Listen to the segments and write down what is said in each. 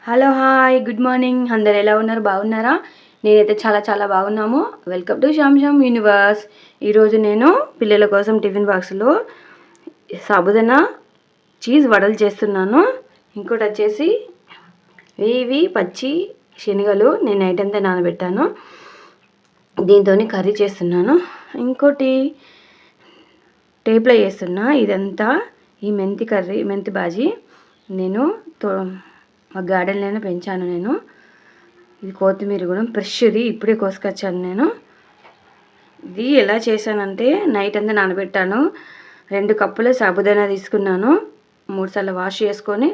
Hello hi good morning. అందరు ఎలా ఉన్నారు? బాగున్నారా? నేనైతే చాలా చాలా బాగున్నాము. Welcome to Sam universe. ఈరోజు నేను పిల్లల కోసం టిఫిన్ బాక్స్లో సాబుదానా చీజ్ వడలు చేస్తున్నాను. ఇంకోటి వచ్చేసి ఇవి పచ్చి శనగలు నేను నైట్ అంతా నానబెట్టాను. దీంతో కర్రీ చేస్తున్నాను. ఇంకోటి టేప్లో చేస్తున్నా. ఇదంతా ఈ మెంతి బాజీ నేను మా గార్డెన్లోనే పెంచాను. నేను ఇది కొత్తిమీర కూడా ఫ్రెష్ది ఇప్పుడే కోసుకొచ్చాను. నేను ఇది ఎలా చేశానంటే నైట్ అంతా నానబెట్టాను. 2 కప్పుల సాబుదానా తీసుకున్నాను. 3 సార్లు వాష్ చేసుకొని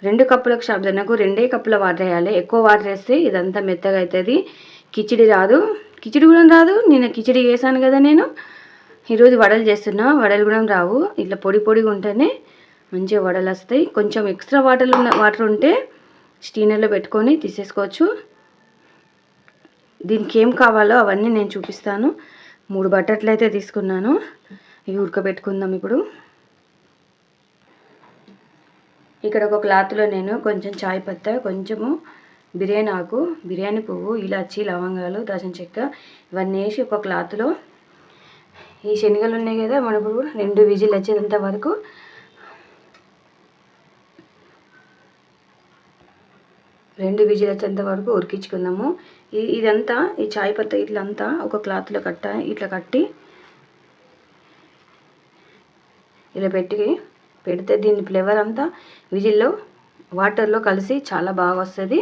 2 కప్పులకు సాబుదానాకు 2 కప్పుల వాటర్ వేయాలి. ఎక్కువ వాటర్ వేస్తే ఇదంతా మెత్తగా అవుతుంది. కిచిడి రాదు, కిచిడి కూడా రాదు. నేను కిచిడి చేశాను కదా. నేను ఈరోజు వడలు చేస్తున్నా. వడలు కూడా రావు. ఇట్లా పొడి పొడిగా ఉంటేనే మంచిగా వడలు వస్తాయి. కొంచెం ఎక్స్ట్రా వాటర్ ఉంటే స్టీనర్లో పెట్టుకొని తీసేసుకోవచ్చు. దీనికి ఏం కావాలో అవన్నీ నేను చూపిస్తాను. 3 బటాట్లు అయితే తీసుకున్నాను. ఇవి ఉడకబెట్టుకుందాం. ఇప్పుడు ఇక్కడ ఒక క్లాత్లో నేను కొంచెం చాయ్ పత్తా, కొంచెము బిర్యానీ ఆకు, బిర్యానీ పువ్వు, ఇలాచి, లవంగాలు, దాల్చిన చెక్క ఇవన్నీ వేసి ఒక క్లాత్లో ఈ శనగలు ఉన్నాయి కదా, మనకు 2 విజిల్ వచ్చేంత వరకు ఉడికించుకుందాము. ఇదంతా ఈ చాయ్ పత్తా ఇట్లంతా ఒక క్లాత్లో ఇట్లా కట్టి ఇలా పెడితే దీని ఫ్లేవర్ అంతా విజిల్లో వాటర్లో కలిసి చాలా బాగా వస్తుంది.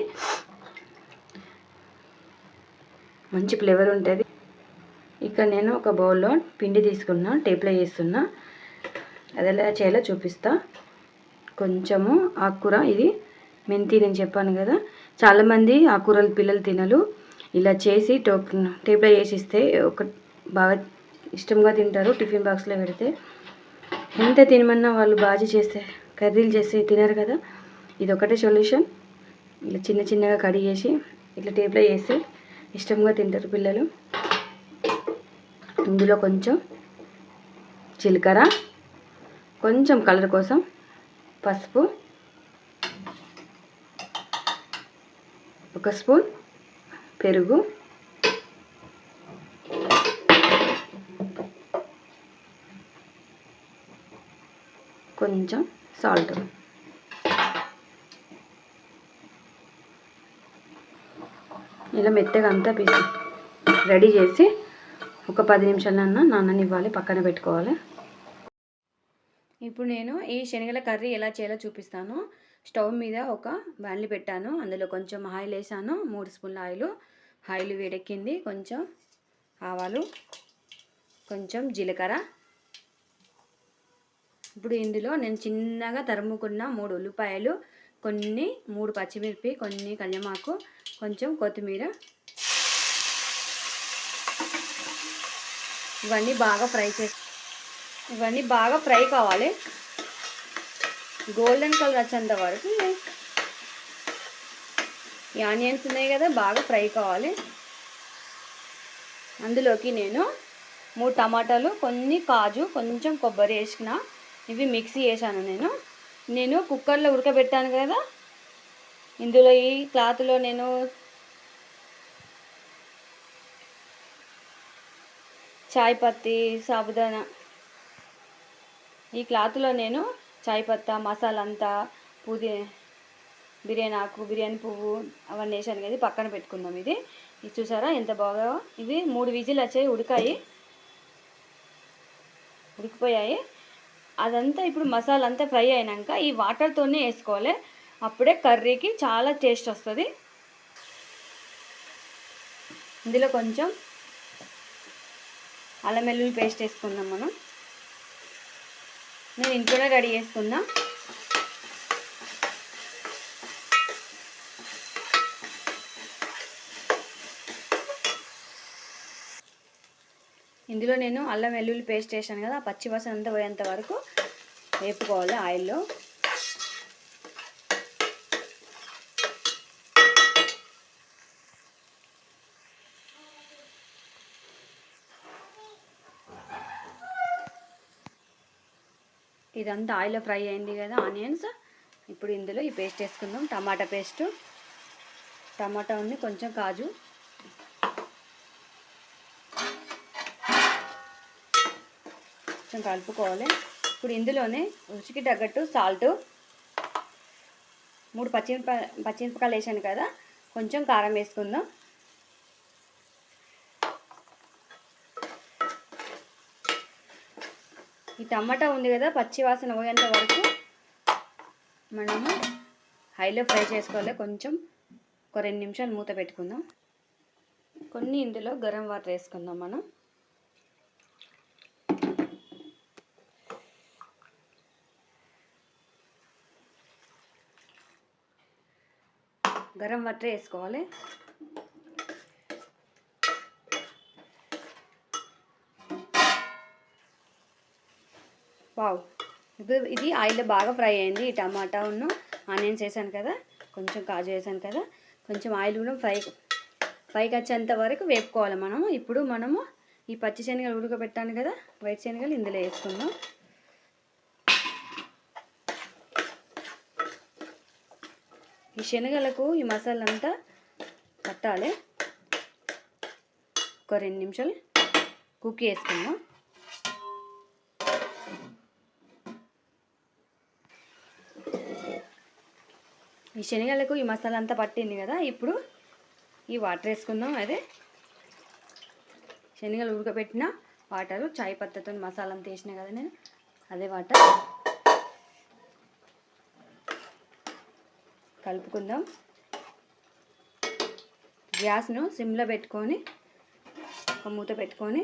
మంచి ఫ్లేవర్ ఉంటుంది. ఇక్కడ నేను ఒక బౌల్లో పిండి తీసుకున్నా, టేప్లో చేస్తున్నా. అది ఎలా చేయాలో చూపిస్తా. కొంచెము ఆకుకూర, ఇది మెంతి నేను చెప్పాను కదా. చాలామంది ఆకుకూరలు పిల్లలు తినరు. ఇలా చేసి టేప్లో చేసిస్తే బాగా ఇష్టంగా తింటారు. టిఫిన్ బాక్స్లో పెడితే ఎంత తినమన్నా వాళ్ళు బాజీ చేస్తే కర్రీలు చేస్తే తినరు కదా. ఇది ఒకటే సొల్యూషన్. ఇలా చిన్న చిన్నగా కడిగి చేసి ఇట్లా టేప్లో చేస్తే ఇష్టంగా తింటారు పిల్లలు. ఇందులో కొంచెం జీలకర్ర, కొంచెం కలర్ కోసం పసుపు, 1 స్పూన్ పెరుగు, కొంచెం సాల్ట్. ఇలా మెత్తగా అంతా రెడీ చేసి ఒక 10 నిమిషాలన్నా నాననివ్వాలి, పక్కన పెట్టుకోవాలి. ఇప్పుడు నేను ఈ శనగల కర్రీ ఎలా చేయాలో చూపిస్తాను. స్టవ్ మీద ఒక బాండ్లీ పెట్టాను. అందులో కొంచెం ఆయిల్ వేసాను. 3 స్పూన్ల ఆయిల్ వేడెక్కింది. కొంచెం ఆవాలు, కొంచెం జీలకర్ర. ఇప్పుడు ఇందులో నేను చిన్నగా తరుముకున్న 3 ఉల్లిపాయలు, 3 పచ్చిమిర్చి, కొన్ని కళ్యమాకు, కొంచెం కొత్తిమీర, ఇవన్నీ బాగా ఫ్రై కావాలి. గోల్డెన్ కలర్ వచ్చేంత వరకు ఈ ఆనియన్స్ ఉన్నాయి కదా, బాగా ఫ్రై కావాలి. అందులోకి నేను 3 టమాటాలు, కొన్ని కాజు, కొంచెం కొబ్బరి వేసిన ఇవి మిక్సీ వేసాను. నేను కుక్కర్లో ఉడకబెట్టాను కదా. ఇందులో ఈ క్లాత్లో నేను చాయ్ పత్తి, సాబుదానా, ఈ క్లాత్లో నేను చాయ్ పత్తా, మసాలా అంతా, బిర్యానీ ఆకు, బిర్యానీ పువ్వు అవన్నీ వేసాను కదా. పక్కన పెట్టుకుందాం. ఇది చూసారా ఎంత బాగా. ఇవి 3 విజిల్ వచ్చాయి, ఉడికిపోయాయి. అదంతా ఇప్పుడు మసాలా అంతా ఫ్రై అయినాక ఈ వాటర్తోనే వేసుకోవాలి. అప్పుడే కర్రీకి చాలా టేస్ట్ వస్తుంది. ఇందులో కొంచెం అల్లం వెల్లుల్లి పేస్ట్ వేసుకుందాం. నేను ఇంట్లోనే రెడీ చేసుకున్నా. ఇందులో నేను అల్లం వెల్లుల్లి పేస్ట్ వేసాను కదా, ఆ పచ్చి వాసన అంతా పోయేంత వరకు వేపుకోవాలి ఆయిల్లో. ఇదంతా ఆయిల్లో ఫ్రై అయింది కదా ఆనియన్స్. ఇప్పుడు ఇందులో ఈ పేస్ట్ వేసుకుందాం, టమాటా పేస్టు. టమాటా ఉంది, కొంచెం కాజు, కొంచెం కలుపుకోవాలి. ఇప్పుడు ఇందులోనే రుచికి తగ్గట్టు సాల్టు, 3 పచ్చిమిరపకాయలు వేసాను కదా, కొంచెం కారం వేసుకుందాం. ఈ టమాటా ఉంది కదా, పచ్చి వాసన పోయేంత వరకు మనము హైలో ఫ్రై చేసుకోవాలి. కొంచెం ఒక 2 నిమిషాలు మూత పెట్టుకుందాం. కొన్ని ఇందులో గరం వాటర్ వేసుకుందాం మనం. గరం వాటర్ వేసుకోవాలి. వావ్, ఇది ఆయిల్లో బాగా ఫ్రై అయింది. ఈ టమాటా ఉన్న ఆనియన్స్ వేసాను కదా, కొంచెం కాజు వేసాను కదా, కొంచెం ఆయిల్ కూడా ఫ్రైకి వచ్చేంత వరకు వేపుకోవాలి మనం. ఇప్పుడు మనము ఈ పచ్చి శనగలు ఉడకబెట్టాను కదా, వైట్ శనగలు ఇందులో వేసుకుందాం. ఈ శనగలకు ఈ మసాలా అంతా పట్టాలి. ఒక 2 నిమిషాలు కుక్ చేసుకుందాం. ఈ శనగలకు ఈ మసాలా అంతా పట్టింది కదా, ఇప్పుడు ఈ వాటర్ వేసుకుందాం. అదే శనగలు ఉడకబెట్టిన వాటరు, చాయ్ పత్తతో మసాలా అంతా వేసిన కదా నేను, అదే వాటర్ కలుపుకుందాం. గ్యాస్ను సిమ్లో పెట్టుకొని ఒక మూత పెట్టుకొని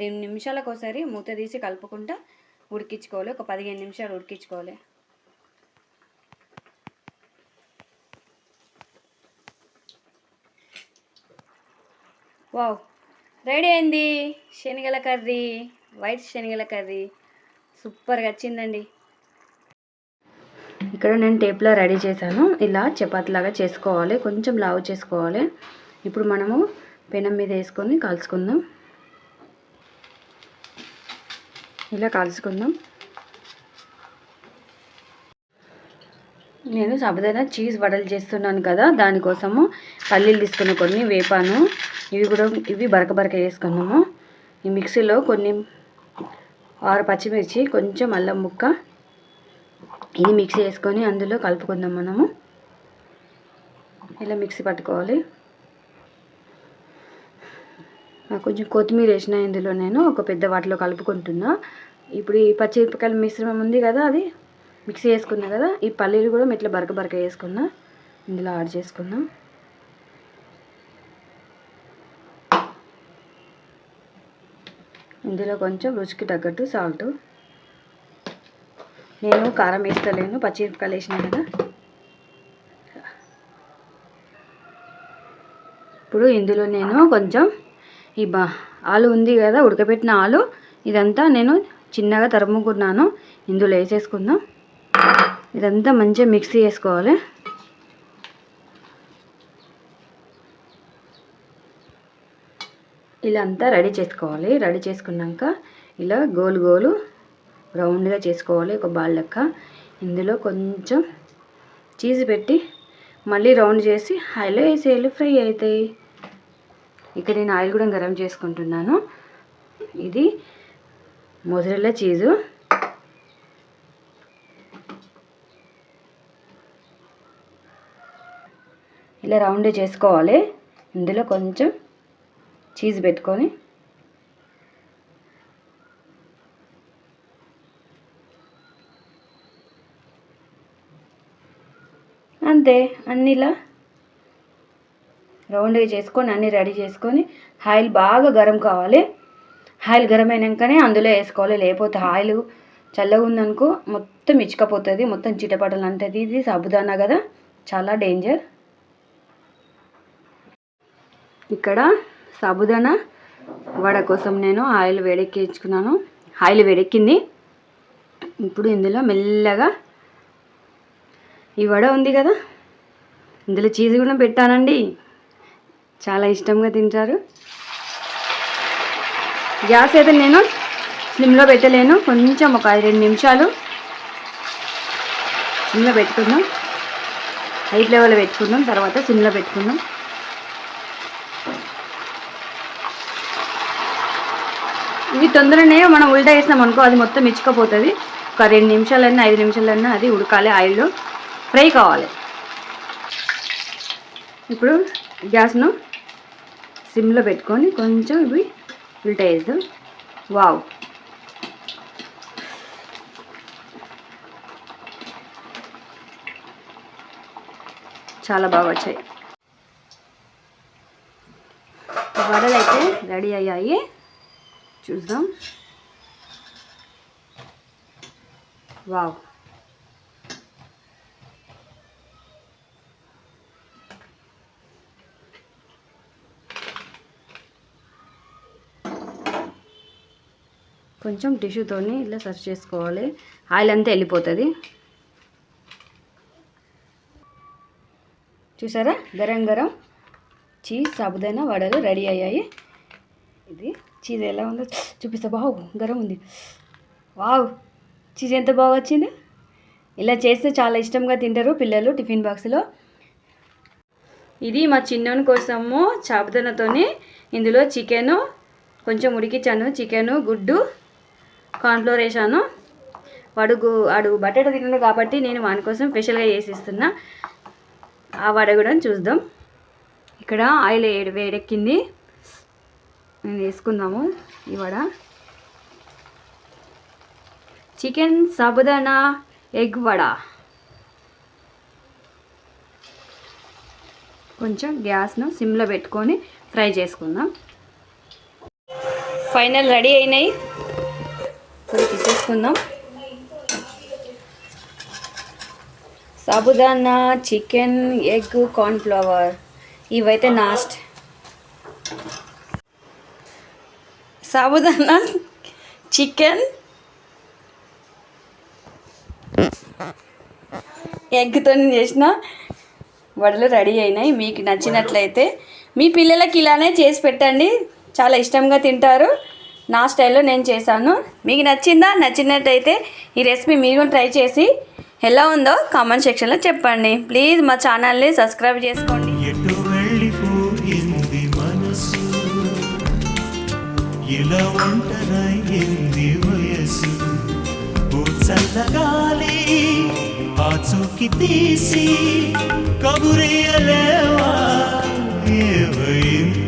2 నిమిషాలకు ఒకసారి మూత తీసి కలుపుకుంటా ఉడికించుకోవాలి. ఒక 15 నిమిషాలు ఉడికించుకోవాలి. వావ్, రెడీ అయింది శనగల కర్రీ, వైట్ శనగల కర్రీ. సూపర్గా వచ్చిందండి. ఇక్కడ నేను టేప్లో రెడీ చేశాను. ఇలా చపాతీలాగా చేసుకోవాలి, కొంచెం లావు చేసుకోవాలి. ఇప్పుడు మనము పెనం మీద వేసుకొని కాల్చుకుందాం. ఇలా కాల్చుకుందాం. నేను సాబుదానా చీజ్ వడలు చేస్తున్నాను కదా, దానికోసము పల్లీలు తీసుకున్న కొన్ని వేపాను. ఇవి బరక వేసుకున్నాము. ఈ మిక్సీలో కొన్ని 6 పచ్చిమిర్చి, కొంచెం అల్లం ముక్క, ఇది మిక్సీ వేసుకొని అందులో కలుపుకుందాం మనము. ఇలా మిక్సీ పట్టుకోవాలి. కొంచెం కొత్తిమీర వేసిన ఇందులో నేను ఒక పెద్ద వాటిలో కలుపుకుంటున్నా. ఇప్పుడు ఈ పచ్చిమిరపకాయల మిశ్రమం ఉంది కదా, అది మిక్సీ వేసుకున్నా కదా, ఈ పల్లీలు కూడా ఇట్లా బరక వేసుకున్నా, ఇందులో యాడ్ చేసుకున్నా. ఇందులో కొంచెం రుచికి తగ్గట్టు సాల్ట్. నేను కారం వేస్తలేను, పచ్చిమిరపకాయలు వేసినా కదా. ఇప్పుడు ఇందులో నేను కొంచెం ఈ ఆలు ఉంది కదా, ఉడకబెట్టిన ఆలు, ఇదంతా నేను చిన్నగా తరుముకున్నాను, ఇందులో వేసేసుకుందాం. ఇదంతా మంచిగా మిక్సీ చేసుకోవాలి. ఇలా అంతా రెడీ చేసుకోవాలి. రెడీ చేసుకున్నాక ఇలా గోలు రౌండ్గా చేసుకోవాలి, ఒక బాల్ లెక్క. ఇందులో కొంచెం చీజ్ పెట్టి మళ్ళీ రౌండ్ చేసి ఆయిల్లో వేసేయాలి, ఫ్రై అవుతాయి. ఇక్కడ నేను ఆయిల్ కూడా గరం చేసుకుంటున్నాను. ఇది మొజరెల్లా చీజు. ఇలా రౌండ్ చేసుకోవాలి. ఇందులో కొంచెం చీజ్ పెట్టుకొని అంతే, అన్నిలా రౌండ్గా చేసుకొని అన్నీ రెడీ చేసుకొని ఆయిల్ బాగా గరం కావాలి. ఆయిల్ గరం అయినాకనే అందులో వేసుకోవాలి, లేకపోతే ఆయిల్ చల్లగా ఉందనుకో మొత్తం ఇచ్చుకపోతుంది, మొత్తం చిటపటలు అంటది. ఇది సాబుదానా కదా, చాలా డేంజర్. ఇక్కడ సాబుదానా వడ కోసం నేను ఆయిల్ వేడెక్కించుకున్నాను. ఆయిల్ వేడెక్కింది. ఇప్పుడు ఇందులో మెల్లగా ఈ వడ ఉంది కదా, ఇందులో చీజ్ కూడా పెట్టానండి, చాలా ఇష్టంగా తింటారు. గ్యాస్ అయితే నేను స్లిమ్లో పెట్టలేను, కొంచెం ఒక 2 నిమిషాలు సిమ్లో పెట్టుకుందాం. హై ఫ్లేవర్లో పెట్టుకుందాం, తర్వాత సిమ్లో పెట్టుకుందాం. ఇవి తొందరనే మనం ఉల్టా వేసినాం అనుకో అది మొత్తం ఇచ్చుకపోతుంది. ఒక 2 నిమిషాలన్నా 5 నిమిషాలన్నా అది ఉడకాలి, ఆయిల్లో ఫ్రై కావాలి. ఇప్పుడు గ్యాస్ను సిమ్లో పెట్టుకొని కొంచెం ఇవి ఉల్టా వేద్దాం. వావ్, చాలా బాగా వచ్చాయి. వడలు అయితే రెడీ అయ్యాయి, చూద్దాం. వావ్, కొంచెం టిష్యూతో ఇలా సర్వ్ చేసుకోవాలి, ఆయిల్ అంతా వెళ్ళిపోతుంది. చూసారా, గరం గరం చీజ్ సాబుదానా వడలు రెడీ అయ్యాయి. ఇది చీజ్ ఎలా ఉందో చూపిస్తా. వావ్, గరం ఉంది. వావ్, చీజ్ ఎంత బాగా వచ్చింది. ఇలా చేస్తే చాలా ఇష్టంగా తింటారు పిల్లలు టిఫిన్ బాక్స్లో. ఇది మా చిన్నోని కోసము సాబుదానాతోని. ఇందులో చికెను కొంచెం ఉడికించాను, చికెను, గుడ్డు, కార్న్ఫ్లోర్ వేసాను. వాడు బటాటా తిన్నాడు కాబట్టి నేను వాని కోసం స్పెషల్గా చేసిస్తున్నా. ఆ వడ కూడా చూద్దాం. ఇక్కడ ఆయిల్ వేడెక్కింది, నేను వేసుకుందాము ఈ వడ. Chicken sabudana egg vada. కొంచెం గ్యాస్ను సిమ్లో పెట్టుకొని ఫ్రై చేసుకుందాం. ఫైనల్ రెడీ అయినాయి, ఇప్పుడు తీసేసుకుందాం. సాబుదానా, చికెన్, ఎగ్, కార్న్ఫ్లవర్ ఇవైతే లాస్ట్. సాబుదానా, చికెన్, ఎగ్తో చేసిన వడలు రెడీ అయినాయి. మీకు నచ్చినట్లయితే మీ పిల్లలకి ఇలానే చేసి పెట్టండి, చాలా ఇష్టంగా తింటారు. నా స్టైల్లో నేను చేశాను. మీకు నచ్చిందా? నచ్చినట్టయితే ఈ రెసిపీ మీరు ట్రై చేసి ఎలా ఉందో కామెంట్ సెక్షన్లో చెప్పండి. ప్లీజ్ మా ఛానల్ని సబ్స్క్రైబ్ చేసుకోండి. ఎటు వెళ్ళిపోయింది మనసు, ఇలా ఒంటరైంది వయసు, చల్లగాలి ఆచూకి తీసి కబురేయలేవా ఏవైంది.